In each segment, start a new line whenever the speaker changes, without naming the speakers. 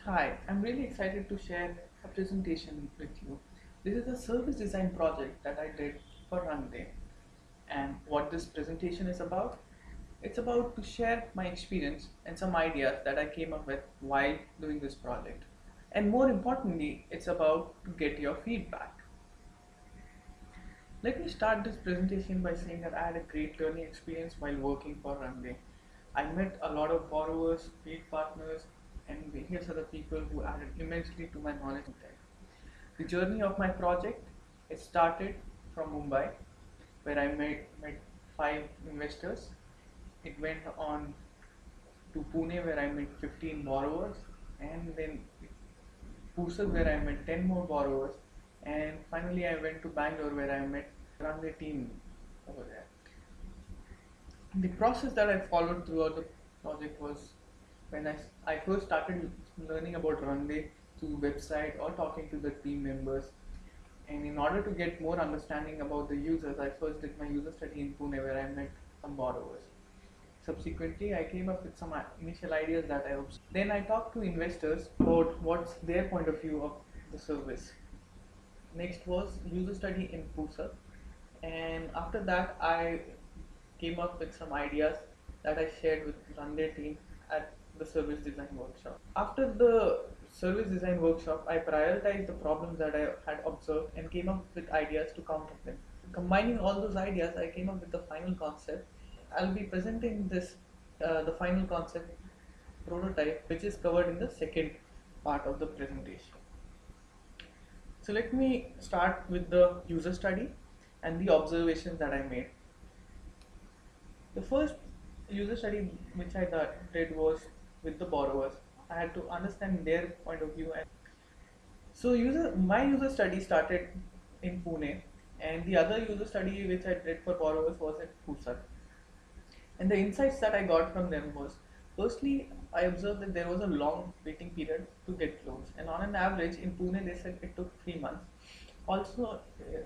Hi, I'm really excited to share a presentation with you. This is a service design project that I did for Runway. And what this presentation is about? It's about to share my experience and some ideas that I came up with while doing this project. And more importantly, it's about to get your feedback. Let me start this presentation by saying that I had a great learning experience while working for Runway. I met a lot of borrowers, field partners, and various other people who added immensely to my knowledge in tech. The journey of my project, it started from Mumbai, where I met five investors. It went on to Pune, where I met 15 borrowers, and then Pusa, where I met 10 more borrowers, and finally I went to Bangalore, where I met Runway team over there. The process that I followed throughout the project was when I first started learning about Runway through website or talking to the team members. And in order to get more understanding about the users, I first did my user study in Pune where I met some borrowers. Subsequently, I came up with some initial ideas that I observed. Then I talked to investors about what's their point of view of the service. Next was user study in Pusa, and after that I came up with some ideas that I shared with Runday team at the service design workshop. After the service design workshop, I prioritized the problems that I had observed and came up with ideas to counter them. Combining all those ideas, I came up with the final concept. I'll be presenting the final concept prototype, which is covered in the second part of the presentation. So let me start with the user study and the observations that I made. The first user study which I did was with the borrowers. I had to understand their point of view. And so my user study started in Pune, and the other user study which I did for borrowers was at Pusa. And the insights that I got from them was, firstly, I observed that there was a long waiting period to get loans, and on an average in Pune they said it took 3 months. Also,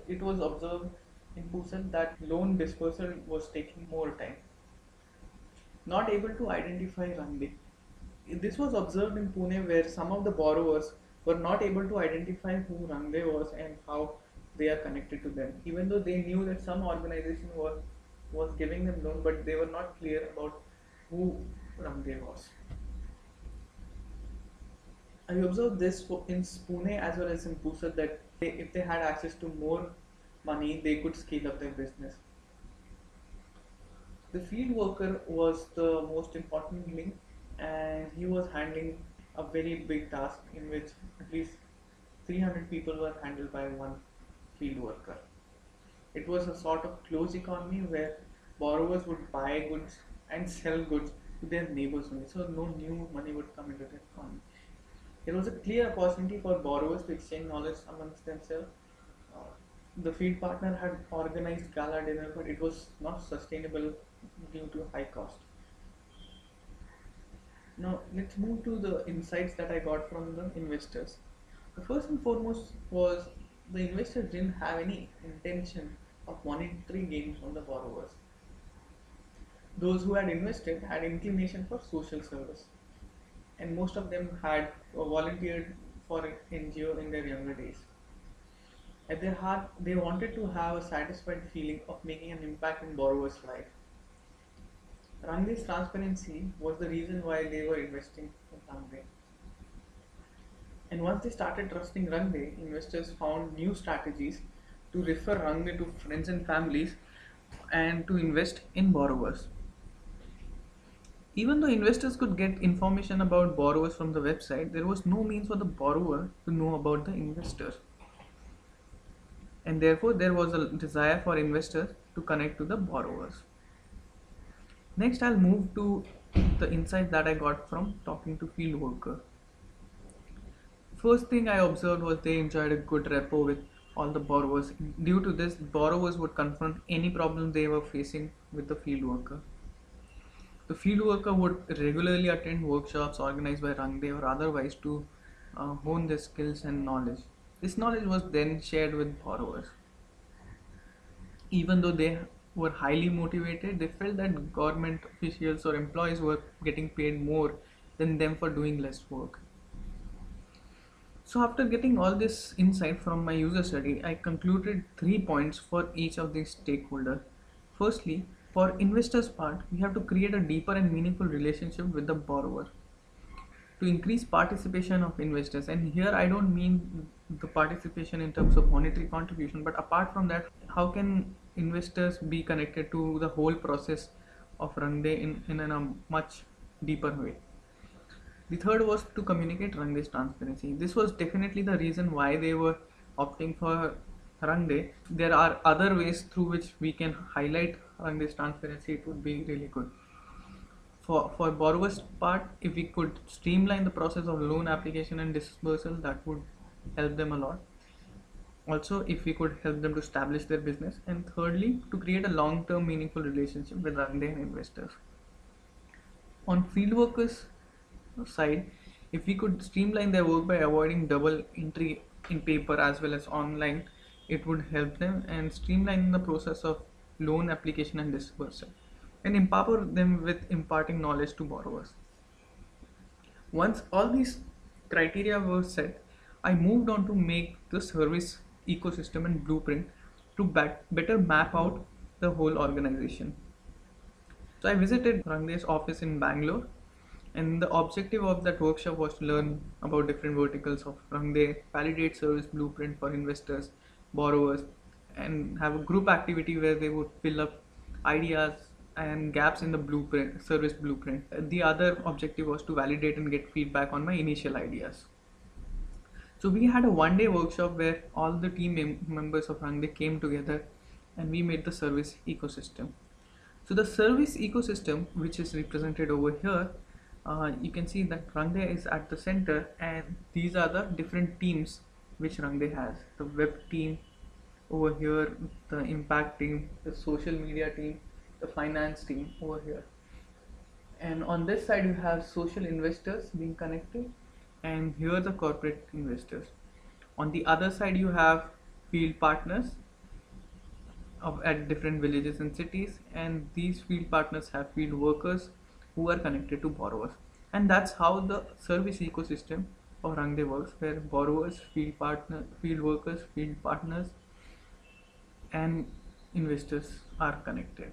it was observed in Pusan that loan dispersal was taking more time. Not able to identify runway. This was observed in Pune where some of the borrowers were not able to identify who runway was and how they are connected to them, even though they knew that some organization was giving them loan, but they were not clear about who runway was. I observed this in Pune as well as in Pusa that if they had access to more money, they could scale up their business. The field worker was the most important link, and he was handling a very big task in which at least 300 people were handled by one field worker. It was a sort of closed economy where borrowers would buy goods and sell goods to their neighbors only, so no new money would come into the economy. There was a clear opportunity for borrowers to exchange knowledge amongst themselves. The field partner had organized gala dinner, but it was not sustainable due to high cost. Now let's move to the insights that I got from the investors. The first and foremost was the investors didn't have any intention of monetary gain from the borrowers. Those who had invested had inclination for social service, and most of them had volunteered for an NGO in their younger days. At their heart, they wanted to have a satisfied feeling of making an impact in borrowers' life. Runway's transparency was the reason why they were investing in Runway. And once they started trusting Runway, investors found new strategies to refer Runway to friends and families and to invest in borrowers. Even though investors could get information about borrowers from the website, there was no means for the borrower to know about the investor. And therefore, there was a desire for investors to connect to the borrowers. Next, I'll move to the insight that I got from talking to field worker. First thing I observed was they enjoyed a good rapport with all the borrowers. Due to this, borrowers would confront any problem they were facing with the field worker. The field worker would regularly attend workshops organized by Rangde or otherwise to hone their skills and knowledge. This knowledge was then shared with borrowers. Even though they were highly motivated, they felt that government officials or employees were getting paid more than them for doing less work. So after getting all this insight from my user study, I concluded 3 points for each of these stakeholders. Firstly, for investors part, we have to create a deeper and meaningful relationship with the borrower to increase participation of investors. And here I don't mean the participation in terms of monetary contribution, but apart from that, how can investors be connected to the whole process of Rangde in a much deeper way. The third was to communicate Rangde's transparency. This was definitely the reason why they were opting for Rangde. There are other ways through which we can highlight Rangde's transparency. It would be really good. For borrowers part, if we could streamline the process of loan application and dispersal, that would help them a lot. Also, if we could help them to establish their business, and thirdly, to create a long-term meaningful relationship with Rangde and investors. On field workers side, if we could streamline their work by avoiding double entry in paper as well as online, it would help them and streamline the process of loan application and dispersal, and empower them with imparting knowledge to borrowers. Once all these criteria were set, I moved on to make the service ecosystem and blueprint to better map out the whole organization. So I visited Rangde's office in Bangalore, and the objective of that workshop was to learn about different verticals of Rangde, validate service blueprint for investors, borrowers, and have a group activity where they would fill up ideas and gaps in the blueprint, service blueprint. The other objective was to validate and get feedback on my initial ideas. So we had a one-day workshop where all the team members of Rangde came together and we made the service ecosystem. So the service ecosystem, which is represented over here, you can see that Rangde is at the center, and these are the different teams which Rangde has. The web team over here, the impact team, the social media team, the finance team over here. And on this side you have social investors being connected, and here the corporate investors. On the other side you have field partners at different villages and cities, and these field partners have field workers who are connected to borrowers. And that's how the service ecosystem of Rangde works, where borrowers, field workers, field partners, and investors are connected.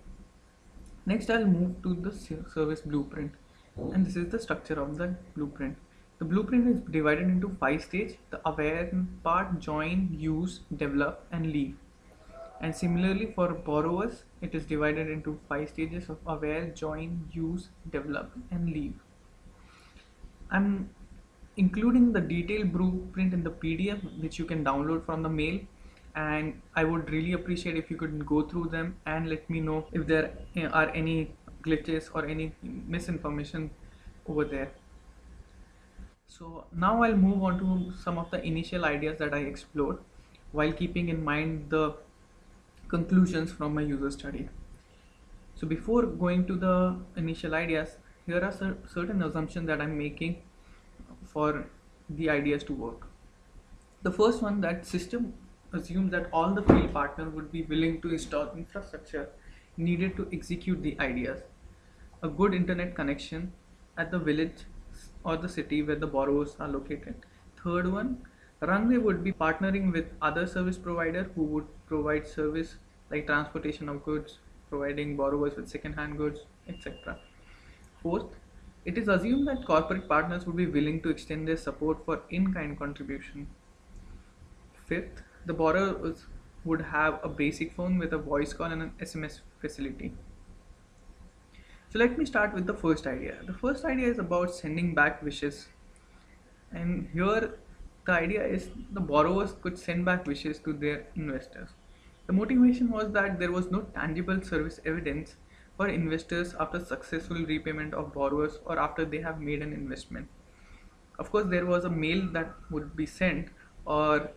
Next, I'll move to the service blueprint, and this is the structure of the blueprint. The blueprint is divided into 5 stages: the aware part, join, use, develop, and leave. And similarly for borrowers, it is divided into 5 stages of aware, join, use, develop, and leave. I'm including the detailed blueprint in the PDF, which you can download from the mail, and I would really appreciate if you could go through them and let me know if there are any glitches or any misinformation over there. So now I'll move on to some of the initial ideas that I explored, while keeping in mind the conclusions from my user study. So before going to the initial ideas, here are certain assumptions that I'm making for the ideas to work. The first one, that system assumes that all the field partners would be willing to install infrastructure needed to execute the ideas. A good internet connection at the village or the city where the borrowers are located. Third one, Rangde would be partnering with other service providers who would provide service like transportation of goods, providing borrowers with second-hand goods, etc. Fourth, it is assumed that corporate partners would be willing to extend their support for in-kind contribution. Fifth, the borrowers would have a basic phone with a voice call and an SMS facility. So let me start with the first idea. The first idea is about sending back wishes. And here the idea is the borrowers could send back wishes to their investors. The motivation was that there was no tangible service evidence for investors after successful repayment of borrowers or after they have made an investment. Of course, there was a mail that would be sent, or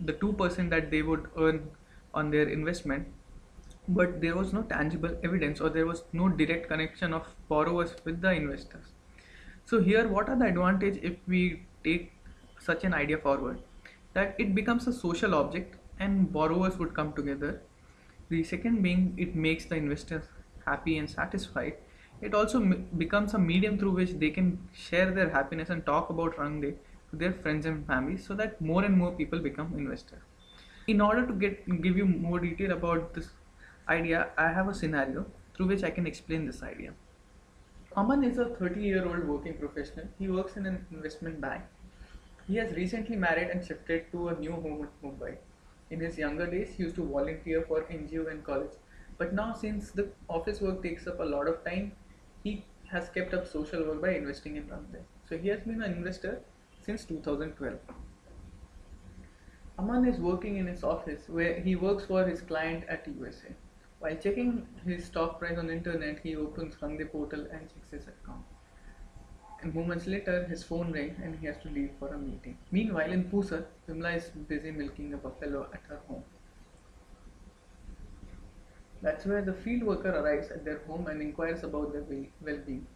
the 2% that they would earn on their investment, but there was no tangible evidence, or there was no direct connection of borrowers with the investors. So here, what are the advantages if we take such an idea forward? That it becomes a social object and borrowers would come together. The second being, it makes the investors happy and satisfied. It also becomes a medium through which they can share their happiness and talk about Rangde to their friends and family so that more and more people become investors. In order to give you more detail about this idea, I have a scenario through which I can explain this idea. Aman is a 30-year-old working professional. He works in an investment bank. He has recently married and shifted to a new home in Mumbai. In his younger days, he used to volunteer for NGO in college. But now, since the office work takes up a lot of time, he has kept up social work by investing in Ramdev. So he has been an investor since 2012. Aman is working in his office where he works for his client at USA. While checking his stock price on the internet, he opens Ramdev portal and checks his account. And moments later, his phone rings and he has to leave for a meeting. Meanwhile, in Pusar, Vimla is busy milking a buffalo at her home. That's where the field worker arrives at their home and inquires about their well-being.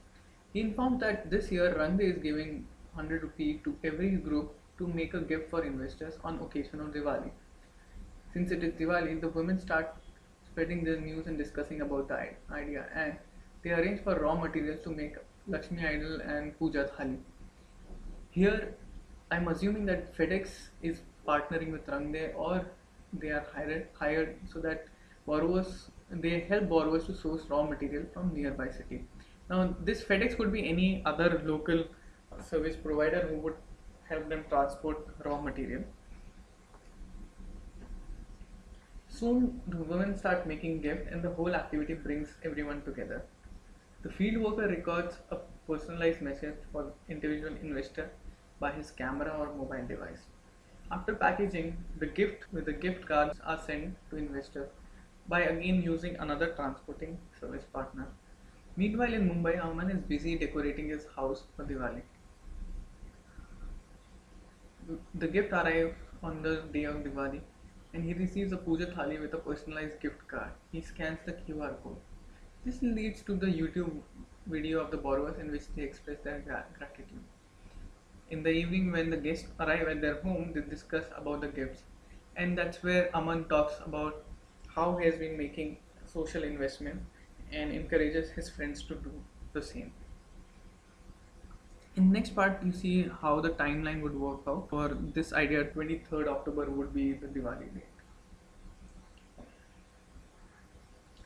He informs that this year Rangde is giving 100 rupees to every group to make a gift for investors on occasion of Diwali. Since it is Diwali, the women start spreading the news and discussing about the idea, and they arrange for raw materials to make Lakshmi idol and Puja thali. Here, I'm assuming that FedEx is partnering with Rangde, or they are hired so that they help borrowers to source raw material from nearby city. Now, this FedEx could be any other local service provider who would help them transport raw material. Soon, the women start making gifts, and the whole activity brings everyone together. The field worker records a personalized message for individual investor by his camera or mobile device. After packaging, the gift with the gift cards are sent to investor by again using another transporting service partner. Meanwhile, in Mumbai, Aman is busy decorating his house for Diwali. The gift arrives on the day of Diwali and he receives a puja thali with a personalized gift card. He scans the QR code. This leads to the YouTube video of the borrowers in which they express their gratitude. In the evening, when the guests arrive at their home, they discuss about the gifts, and that's where Aman talks about how he has been making social investment and encourages his friends to do the same. In the next part, you see how the timeline would work out. For this idea, 23rd October would be the Diwali date.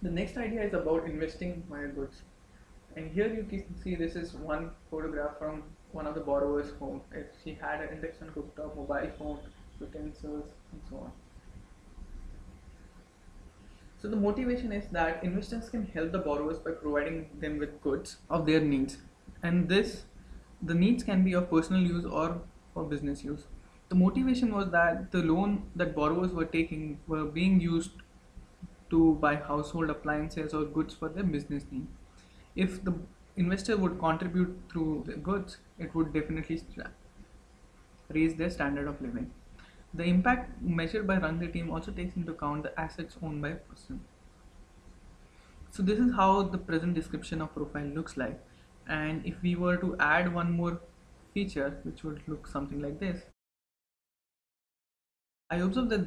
The next idea is about investing via goods. And here you can see this is one photograph from one of the borrowers' home. She had an induction cooktop, mobile phone, utensils, and so on. So the motivation is that investors can help the borrowers by providing them with goods of their needs. And the needs can be of personal use or for business use. The motivation was that the loan that borrowers were taking were being used to buy household appliances or goods for their business need. If the investor would contribute through the goods, it would definitely raise their standard of living. The impact measured by Run the Team also takes into account the assets owned by a person. So this is how the present description of profile looks like. And if we were to add one more feature, which would look something like this, I observed that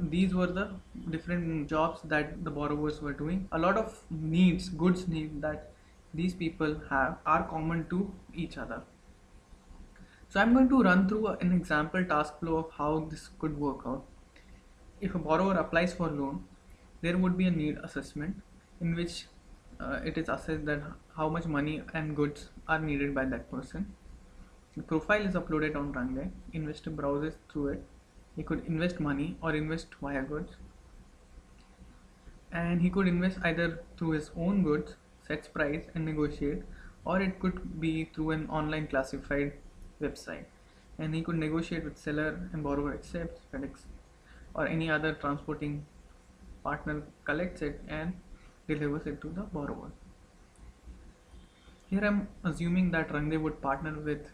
these were the different jobs that the borrowers were doing. A lot of goods needs that these people have are common to each other. So I'm going to run through an example task flow of how this could work out. If a borrower applies for loan, there would be a need assessment in which it is assessed that how much money and goods are needed by that person. The profile is uploaded on Rangle. Investor browses through it. He could invest money or invest via goods. And he could invest either through his own goods, sets price and negotiate, or it could be through an online classified website. And he could negotiate with seller and borrower accepts, FedEx or any other transporting partner collects it and delivers it to the borrower. Here I'm assuming that Rangde would partner with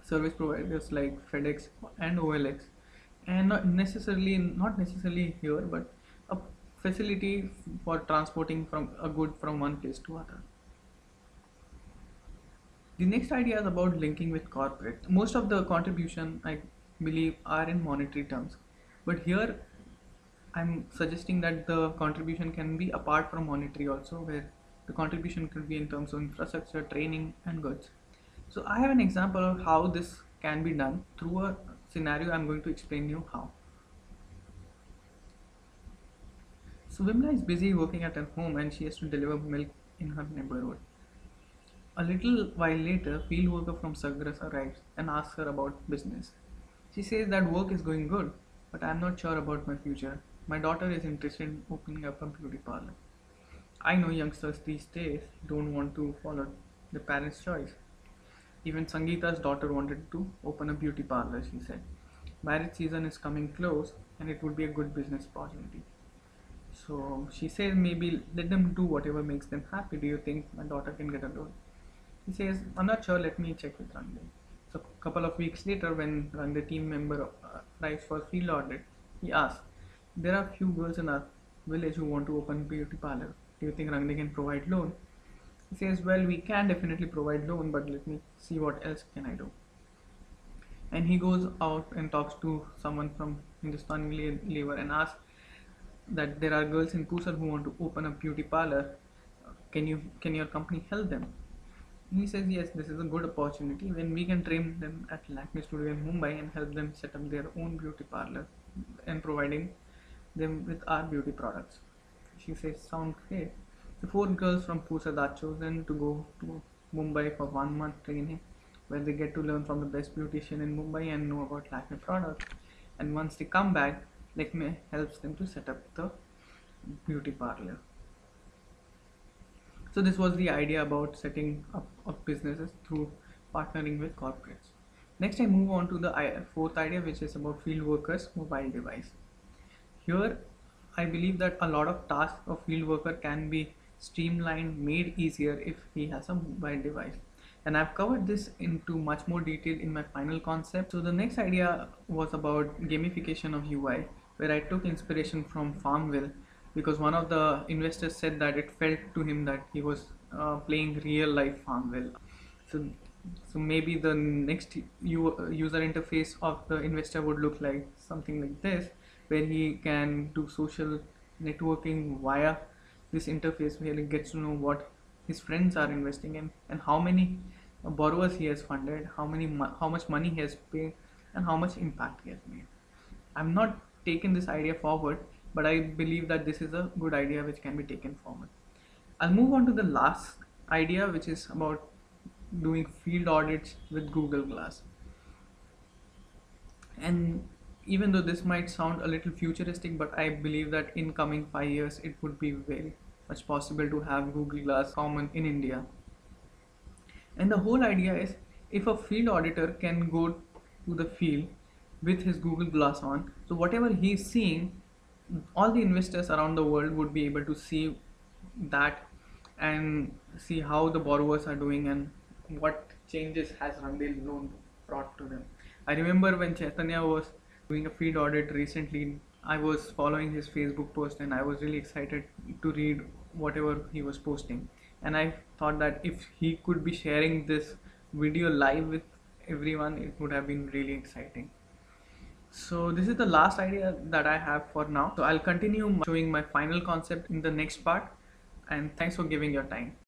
service providers like FedEx and OLX, and not necessarily here, but a facility for transporting from a good from one place to other. The next idea is about linking with corporate. Most of the contribution, I believe, are in monetary terms, but here I'm suggesting that the contribution can be apart from monetary also, where the contribution could be in terms of infrastructure, training and goods. So I have an example of how this can be done through a scenario. I'm going to explain you how. So Vimla is busy working at her home and she has to deliver milk in her neighborhood. A little while later, field worker from Sagras arrives and asks her about business. She says that work is going good, but I'm not sure about my future. My daughter is interested in opening up a beauty parlor. I know youngsters these days don't want to follow their parents' choice. Even Sangeeta's daughter wanted to open a beauty parlor, she said. Marriage season is coming close and it would be a good business opportunity. So she says maybe let them do whatever makes them happy. Do you think my daughter can get a loan? He says, I'm not sure, let me check with Ranjay. So a couple of weeks later, when Ranjay team member arrives for field audit, he asks, there are few girls in our village who want to open beauty parlor. Do you think Ranjay can provide loan? He says, well, we can definitely provide loan, but let me see what else can I do. And he goes out and talks to someone from Hindustani Lever and asks that there are girls in Kusar who want to open a beauty parlor. Can your company help them? He says, yes, this is a good opportunity when we can train them at Lakme Studio in Mumbai and help them set up their own beauty parlor and providing them with our beauty products. She says, sound great. The four girls from Pusad are chosen to go to Mumbai for 1 month training where they get to learn from the best beautician in Mumbai and know about Lakme products. And once they come back, Lakme helps them to set up the beauty parlor. So this was the idea about setting up of businesses through partnering with corporates. Next, I move on to the fourth idea, which is about field workers' mobile device. Here, I believe that a lot of tasks of field worker can be streamlined, made easier if he has a mobile device. And I've covered this into much more detail in my final concept. So the next idea was about gamification of UI, where I took inspiration from Farmville because one of the investors said that it felt to him that he was playing real life Farmville. So, so maybe the next user interface of the investor would look like something like this, where he can do social networking via this interface, where he gets to know what his friends are investing in and how many borrowers he has funded, how much money he has paid, and how much impact he has made. I'm not taken this idea forward, but I believe that this is a good idea which can be taken forward. I'll move on to the last idea, which is about doing field audits with Google Glass. And even though this might sound a little futuristic, but I believe that in coming 5 years it would be very much possible to have Google Glass common in India. And the whole idea is, if a field auditor can go to the field with his Google Glass on, so whatever he's seeing, all the investors around the world would be able to see that and see how the borrowers are doing and what changes has Randil loan brought to them. I remember when Chaitanya was doing a field audit recently, I was following his Facebook post and I was really excited to read whatever he was posting. And I thought that if he could be sharing this video live with everyone, it would have been really exciting. So this is the last idea that I have for now. So I'll continue showing my final concept in the next part, and thanks for giving your time.